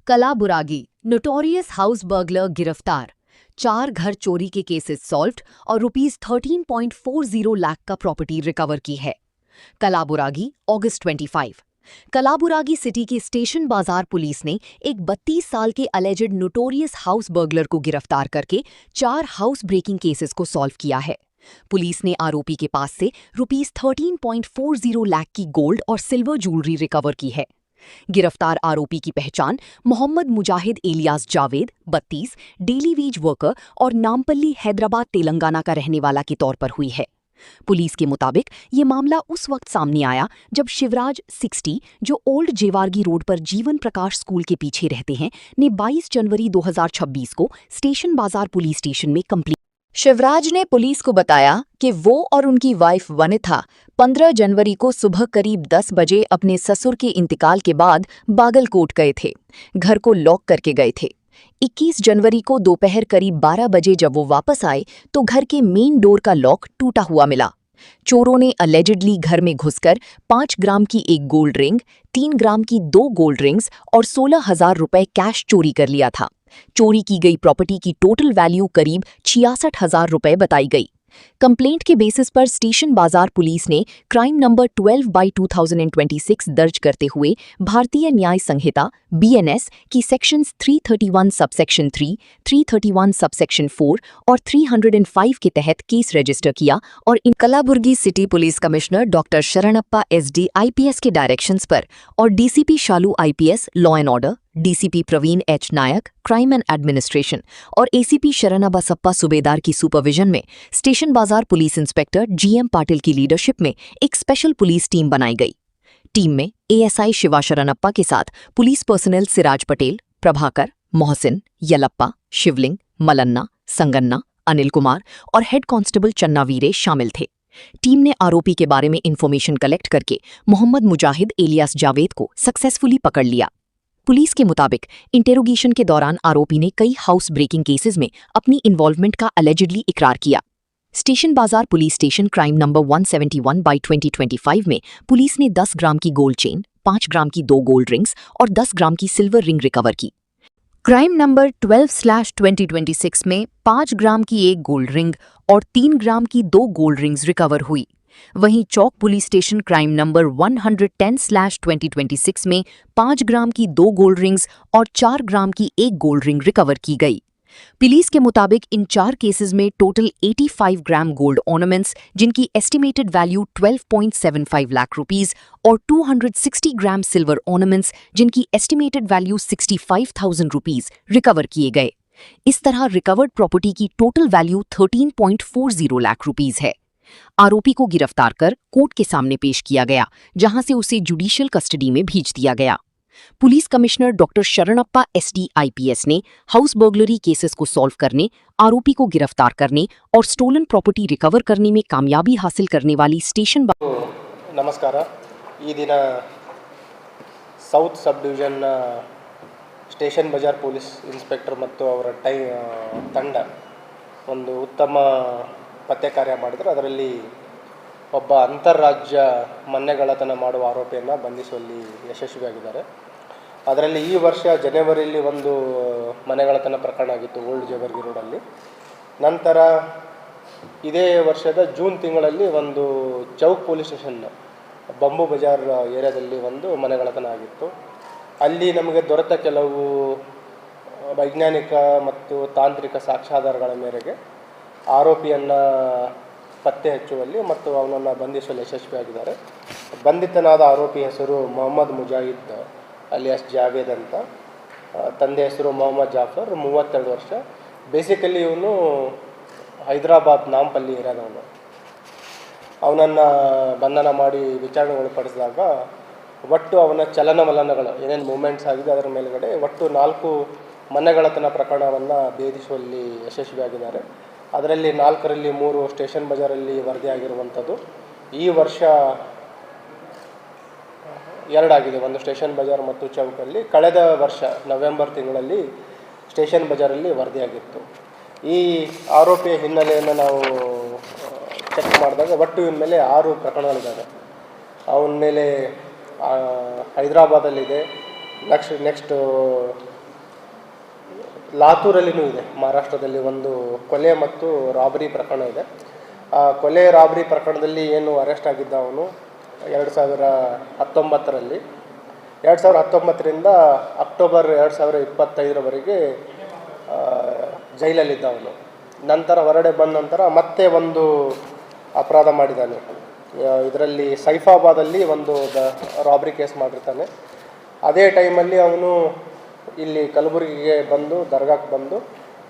Kalaburagi notorious house burglar गिरफ्तार। 4 घर चोरी के केसेस सॉल्व्ड और ₹13.40 लाख का प्रॉपर्टी रिकवर की है। कलाबुरागी अगस्त 25। कलाबुरागी सिटी के स्टेशन बाजार पुलिस ने एक 32 साल के अलेजेड नोटोरियस हाउस बर्गलर को गिरफ्तार करके 4 हाउस ब्रेकिंग केसेस को सॉल्व किया है। पुलिस ने आरोपी के पास से ₹13.40 लाख की गोल्ड और सिल्वर ज्वेलरी रिकवर की है। गिरफ्तार आरोपी की पहचान Mohammed Mujahid alias Javed 32 daily wage worker और नामपल्ली हैदराबाद तेलंगाना का रहने वाला के तौर पर हुई है। पुलिस के मुताबिक ये मामला उस वक्त सामने आया जब शिवराज 60 जो ओल्ड जेवारगी रोड पर जीवन प्रकाश स्कूल के पीछे रहते हैं ने 22 जनवरी 2026 को स्टेशन बाजार पुलिस स्टेशन में कंप्लेंट। शिवराज ने पुलिस को बताया कि वो और उनकी वाइफ वनिथा 15 जनवरी को सुबह करीब 10 बजे अपने ससुर के इंतकाल के बाद बागलकोट गए थे। घर को लॉक करके गए थे। 21 जनवरी को दोपहर करीब 12 बजे जब वो वापस आए तो घर के मेन डोर का लॉक टूटा हुआ मिला। चोरों ने अलेजिडली घर में घुसकर 5 ग्राम की एक गोल्ड रिंग, 3 ग्राम की 2 गोल्ड रिंग्स और 16,000 रुपए कैश चोरी कर लिया था। चोरी की गई प्रॉपर्टी की टोटल वैल्यू करीब 66,000 रुपए बताई गई। कंप्लेंट के बेसिस पर स्टेशन बाजार पुलिस ने क्राइम नंबर 12/2026 दर्ज करते हुए भारतीय न्याय संहिता BNS की सेक्शंस 331 सबसेक्शन 3, 331 सबसेक्शन 4 और 305 के तहत केस रजिस्टर किया और इन Kalaburagi city police commissioner doctor Sharanappa SD IPS के डायरेक्शंस पर और DCP Shalu IPS law and order, DCP Praveen H Nayak crime and administration और ACP शरणबसप्पा सुबेदार की सुपरविजन में स्टेशन बाजार पुलिस इंस्पेक्टर GM पाटिल की लीडरशिप में एक स्पेशल पुलिस टीम बनाई गई। टीम में ASI शिवा शरणप्पा के साथ पुलिस पर्सनल सिराज पटेल, प्रभाकर, मोहसिन, यलप्पा, शिवलिंग, मलन्ना, संगन्ना, अनिल कुमार और हेड कांस्टेबल चन्ना वीरे शामिल थे। टीम ने आरोपी के बारे में इंफॉर्मेशन कलेक्ट करके मोहम्मद मुजाहिद एलियास जावेद को सक्सेसफुली पकड़ लिया। पुलिस के मुताबिक इंटेरोगेशन के दौरान आरोपी ने कई हाउस ब्रेकिंग केसेस में अपनी इन्वॉल्वमेंट का अलेजिडली इकरार किया। स्टेशन बाजार पुलिस स्टेशन क्राइम नंबर 171/2025 में पुलिस ने 10 ग्राम की गोल्ड चेन, 5 ग्राम की 2 गोल्ड रिंग्स और 10 ग्राम की सिल्वर रिंग रिकवर की। क्राइम नंबर 12/2026 में 5 ग्राम की 1 गोल्ड रिंग और 3 ग्राम की 2 गोल्ड रिंग्स रिकवर हुई। वहीं चौक पुलिस स्टेशन क्राइम नंबर 110/2026 में 5 ग्राम की 2 गोल्ड रिंग्स और 4 ग्राम की 1 गोल्ड रिंग रिकवर की गई। पुलिस के मुताबिक इन 4 केसेस में टोटल 85 ग्राम गोल्ड ऑर्नामेंट्स जिनकी एस्टिमेटेड वैल्यू 12.75 लाख रुपीस और 260 ग्राम सिल्वर ऑर्नामेंट्स जिनकी एस्टिमेटेड वैल्यू 65,000 रुपीस रिकवर किए गए। इस तरह रिकवर्ड प्रॉपर्टी की टोटल वैल्यू 13.40 लाख रुपीस है। आरोपी को गिरफ्तार कर कोर्ट के सामने पेश किया गया, जहां से उसे जुडिशियल कस्टडी में भेज दिया गया। Police commissioner doctor Sharanappa SD IPS ने हाउस बर्गलरी केसेस को सॉल्व करने, आरोपी को गिरफ्तार करने और स्टोलन प्रॉपर्टी रिकवर करने में कामयाबी हासिल करने वाली स्टेशन नमस्कार। ಈ ದಿನ south sub ಡಿವಿಷನ್ನ station Bazaar police inspector ಮತ್ತು ಅವರ ತಂಡ ಒಂದು ಉತ್ತಮ ಪತ್ತೆ ಕಾರ್ಯ ಮಾಡಿದರು. ಅದರಲ್ಲಿ ಒಬ್ಬ ಅಂತಾರಾಜ್ಯ ಮನೆಗಳ್ಳತನ ಮಾಡುವ ಆರೋಪಿಯನ್ನು ಬಂಧಿಸುವಲ್ಲಿ ಯಶಸ್ವಿಯಾಗಿದ್ದಾರೆ. ಅದರಲ್ಲಿ ಈ ವರ್ಷ ಜನವರಿಯಲ್ಲಿ ಒಂದು ಮನೆಗಳ್ಳತನ ಪ್ರಕರಣ ಆಗಿತ್ತು ಓಲ್ಡ್ ಜೇವರ್ಗಿ ರೋಡಲ್ಲಿ. ನಂತರ ಇದೇ ವರ್ಷದ ಜೂನ್ ತಿಂಗಳಲ್ಲಿ ಒಂದು Chowk police station bamboo Bazaar ಏರಿಯಾದಲ್ಲಿ ಒಂದು ಮನೆಗಳ್ಳತನ ಆಗಿತ್ತು. ಅಲ್ಲಿ ನಮಗೆ ದೊರೆತ ಕೆಲವು ವೈಜ್ಞಾನಿಕ ಮತ್ತು ತಾಂತ್ರಿಕ ಸಾಕ್ಷ್ಯಾಧಾರಗಳ ಮೇರೆಗೆ ಆರೋಪಿಯನ್ನು ಪತ್ತೆ ಹಚ್ಚುವಲ್ಲಿ ಮತ್ತು ಅವನನ್ನು ಬಂಧಿಸುವಲ್ಲಿ ಯಶಸ್ವಿಯಾಗಿದ್ದಾರೆ. ಬಂಧಿತನಾದ ಆರೋಪಿ ಹೆಸರು ಮೊಹಮ್ಮದ್ ಮುಜಾಹಿದ್ ಅಲಿಯಾಸ್ ಜಾವೇದ್ ಅಂತ. ತಂದೆ ಹೆಸರು ಮೊಹಮ್ಮದ್ ಜಾಫರ್, 32 ವರ್ಷ. ಬೇಸಿಕಲಿ ಇವನು ಹೈದರಾಬಾದ್ ನಾಂಪಲ್ಲಿ ಏರಿಯಾದವನು. ಅವನನ್ನು ಬಂಧನ ಮಾಡಿ ವಿಚಾರಣೆ ಒಳಪಡಿಸಿದಾಗ ಒಟ್ಟು ಅವನ ಚಲನವಲನಗಳು ಏನೇನು ಮೂಮೆಂಟ್ಸ್ ಆಗಿದೆ ಅದರ ಮೇಲುಗಡೆ ಒಟ್ಟು 4 ಮನೆಗಳ್ಳತನ ಪ್ರಕರಣವನ್ನು ಭೇದಿಸುವಲ್ಲಿ ಯಶಸ್ವಿಯಾಗಿದ್ದಾರೆ. ಅದರಲ್ಲಿ 4ರಲ್ಲಿ 3 ಸ್ಟೇಷನ್ ಬಜಾರಲ್ಲಿ ವರದಿಯಾಗಿರುವಂಥದ್ದು. ಈ ವರ್ಷ 2 ಆಗಿದೆ, ಒಂದು ಸ್ಟೇಷನ್ ಬಜಾರ್ ಮತ್ತು ಚೌಕಲ್ಲಿ. ಕಳೆದ ವರ್ಷ ನವೆಂಬರ್ ತಿಂಗಳಲ್ಲಿ ಸ್ಟೇಷನ್ ಬಜಾರಲ್ಲಿ ವರದಿಯಾಗಿತ್ತು. ಈ ಆರೋಪಿಯ ಹಿನ್ನೆಲೆಯನ್ನು ನಾವು ಚೆಕ್ ಮಾಡಿದಾಗ ಒಟ್ಟು ಇವನ ಮೇಲೆ 6 ಪ್ರಕರಣಗಳಿದ್ದಾವೆ. ಅವನ ಮೇಲೆ ಹೈದರಾಬಾದಲ್ಲಿದೆ, ನೆಕ್ಸ್ಟು ಲಾತೂರಲ್ಲಿನೂ ಇದೆ, ಮಹಾರಾಷ್ಟ್ರದಲ್ಲಿ ಒಂದು ಕೊಲೆ ಮತ್ತು ರಾಬರಿ ಪ್ರಕರಣ ಇದೆ. ಆ ಕೊಲೆ ರಾಬರಿ ಪ್ರಕರಣದಲ್ಲಿ ಏನು ಅರೆಸ್ಟ್ ಆಗಿದ್ದ ಅವನು 2019ರಲ್ಲಿ 2019ರಿಂದ ಅಕ್ಟೋಬರ್ 2025ರವರೆಗೆ ಜೈಲಲ್ಲಿದ್ದ ಅವನು. ನಂತರ ಹೊರಗಡೆ ಬಂದ ನಂತರ ಮತ್ತೆ ಒಂದು ಅಪರಾಧ ಮಾಡಿದ್ದಾನೆ. ಇದರಲ್ಲಿ ಸೈಫಾಬಾದಲ್ಲಿ ಒಂದು ರಾಬರಿ ಕೇಸ್ ಮಾಡಿರ್ತಾನೆ. ಅದೇ ಟೈಮಲ್ಲಿ ಅವನು ಇಲ್ಲಿ ಕಲಬುರಗಿಗೆ ಬಂದು ದರ್ಗಾಕ್ಕೆ ಬಂದು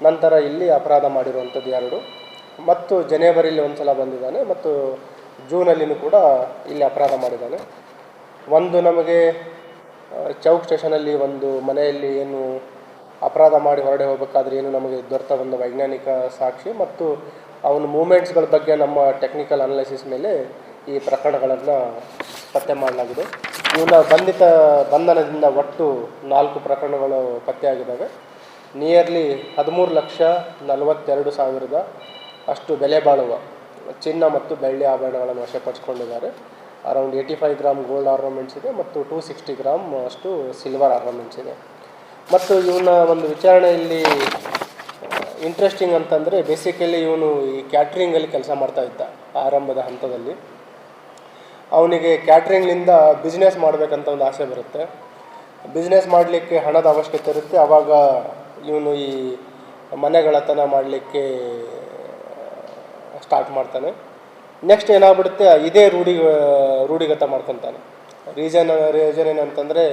ನಂತರ ಇಲ್ಲಿ ಅಪರಾಧ ಮಾಡಿರುವಂಥದ್ದು 2. ಮತ್ತು ಜನವರಿಯಲ್ಲಿ ಒಂದು ಸಲ ಬಂದಿದ್ದಾನೆ ಮತ್ತು ಜೂನಲ್ಲಿನೂ ಕೂಡ ಇಲ್ಲಿ ಅಪರಾಧ ಮಾಡಿದ್ದಾನೆ. ಒಂದು ನಮಗೆ ಚೌಕ್ ಸ್ಟೇಷನಲ್ಲಿ ಒಂದು ಮನೆಯಲ್ಲಿ ಏನು ಅಪರಾಧ ಮಾಡಿ ಹೊರಡೆ ಹೋಗಬೇಕಾದ್ರೆ ಏನು ನಮಗೆ ದೊರೆತ ಒಂದು ವೈಜ್ಞಾನಿಕ ಸಾಕ್ಷಿ ಮತ್ತು ಅವನ ಮೂಮೆಂಟ್ಸ್ಗಳ ಬಗ್ಗೆ ನಮ್ಮ ಟೆಕ್ನಿಕಲ್ ಅನಾಲಿಸಿಸ್ ಮೇಲೆ ಈ ಪ್ರಕರಣಗಳನ್ನು ಪತ್ತೆ ಮಾಡಲಾಗಿದೆ. ಇವನ ಬಂಧನದಿಂದ ಒಟ್ಟು 4 ಪ್ರಕರಣಗಳು ಪತ್ತೆಯಾಗಿದ್ದಾವೆ. ನಿಯರ್ಲಿ 13,42,000 ಅಷ್ಟು ಬೆಲೆ ಬಾಳುವ ಚಿನ್ನ ಮತ್ತು ಬೆಳ್ಳಿ ಆಭರಣಗಳನ್ನು ವಶಪಡಿಸಿಕೊಂಡಿದ್ದಾರೆ. ಅರೌಂಡ್ 85 ಗ್ರಾಮ್ ಗೋಲ್ಡ್ ಆರ್ನಮೆಂಟ್ಸ್ ಇದೆ ಮತ್ತು 260 ಗ್ರಾಮ್ ಅಷ್ಟು ಸಿಲ್ವರ್ ಆರ್ನಮೆಂಟ್ಸ್ ಇದೆ. ಮತ್ತು ಇವನ ಒಂದು ವಿಚಾರಣೆಯಲ್ಲಿ ಇಂಟ್ರೆಸ್ಟಿಂಗ್ ಅಂತಂದರೆ ಬೇಸಿಕಲಿ ಇವನು ಈ ಕ್ಯಾಟ್ರಿಂಗಲ್ಲಿ ಕೆಲಸ ಮಾಡ್ತಾ ಇದ್ದ. ಆರಂಭದ ಹಂತದಲ್ಲಿ ಅವನಿಗೆ ಕ್ಯಾಟ್ರಿಂಗ್ನಿಂದ ಬಿಸ್ನೆಸ್ ಮಾಡಬೇಕಂತ ಒಂದು ಆಸೆ ಬರುತ್ತೆ. ಬಿಸ್ನೆಸ್ ಮಾಡಲಿಕ್ಕೆ ಹಣದ ಅವಶ್ಯಕತೆ ಇರುತ್ತೆ. ಆವಾಗ ಇವನು ಈ ಮನೆಗಳತನ ಮಾಡಲಿಕ್ಕೆ ಸ್ಟಾರ್ಟ್ ಮಾಡ್ತಾನೆ. ನೆಕ್ಸ್ಟ್ ಏನಾಗ್ಬಿಡುತ್ತೆ, ಇದೇ ರೂಢಿಗತ ಮಾಡ್ಕೊತಾನೆ. ರೀಸನ್ ಏನಂತಂದರೆ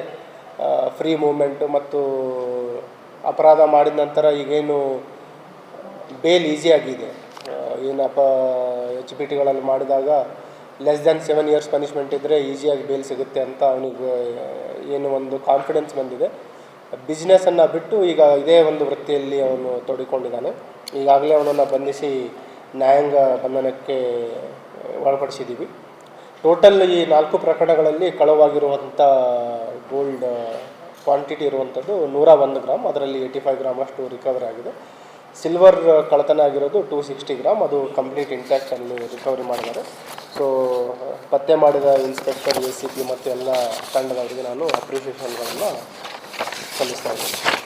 ಫ್ರೀ ಮೂಮೆಂಟು ಮತ್ತು ಅಪರಾಧ ಮಾಡಿದ ನಂತರ ಈಗೇನು ಬೇಲ್ ಈಸಿಯಾಗಿದೆ. ಏನಪ್ಪ HPTಗಳಲ್ಲಿ ಮಾಡಿದಾಗ ಲೆಸ್ ದ್ಯಾನ್ 7 years ಪನಿಷ್ಮೆಂಟ್ ಇದ್ದರೆ ಈಸಿಯಾಗಿ ಬೇಲ್ ಸಿಗುತ್ತೆ ಅಂತ ಅವನಿಗೆ ಏನು ಒಂದು ಕಾನ್ಫಿಡೆನ್ಸ್ ಬಂದಿದೆ. ಬಿಸ್ನೆಸ್ಸನ್ನು ಬಿಟ್ಟು ಈಗ ಇದೇ ಒಂದು ವೃತ್ತಿಯಲ್ಲಿ ಅವನು ತೊಡಗಿಕೊಂಡಿದ್ದಾನೆ. ಈಗಾಗಲೇ ಅವನನ್ನು ಬಂಧಿಸಿ ನ್ಯಾಯಾಂಗ ಬಂಧನಕ್ಕೆ ಒಳಪಡಿಸಿದ್ದೀವಿ. ಟೋಟಲ್ ಈ 4 ಪ್ರಕರಣಗಳಲ್ಲಿ ಕಳವಾಗಿರುವಂಥ ಗೋಲ್ಡ್ ಕ್ವಾಂಟಿಟಿ ಇರುವಂಥದ್ದು 101 ಗ್ರಾಮ್, ಅದರಲ್ಲಿ 85 ಗ್ರಾಮ್ ಅಷ್ಟು ರಿಕವರಿ ಆಗಿದೆ. ಸಿಲ್ವರ್ ಕಳ್ಳತನ ಆಗಿರೋದು 260 ಗ್ರಾಮ್, ಅದು ಕಂಪ್ಲೀಟ್ ಇಂಟ್ಯಾಕ್ಟಲ್ಲಿ ರಿಕವರಿ ಮಾಡಿದ್ದಾರೆ. ಸೊ ಪತ್ತೆ ಮಾಡಿದ ಇನ್ಸ್ಪೆಕ್ಟರ್, ACP ಮತ್ತು ಎಲ್ಲ ತಂಡದವರಿಗೆ ನಾನು ಅಪ್ರಿಷಿಯೇಷನ್ಗಳನ್ನು ಸಲ್ಲಿಸ್ತಾ ಇದ್ದೀನಿ.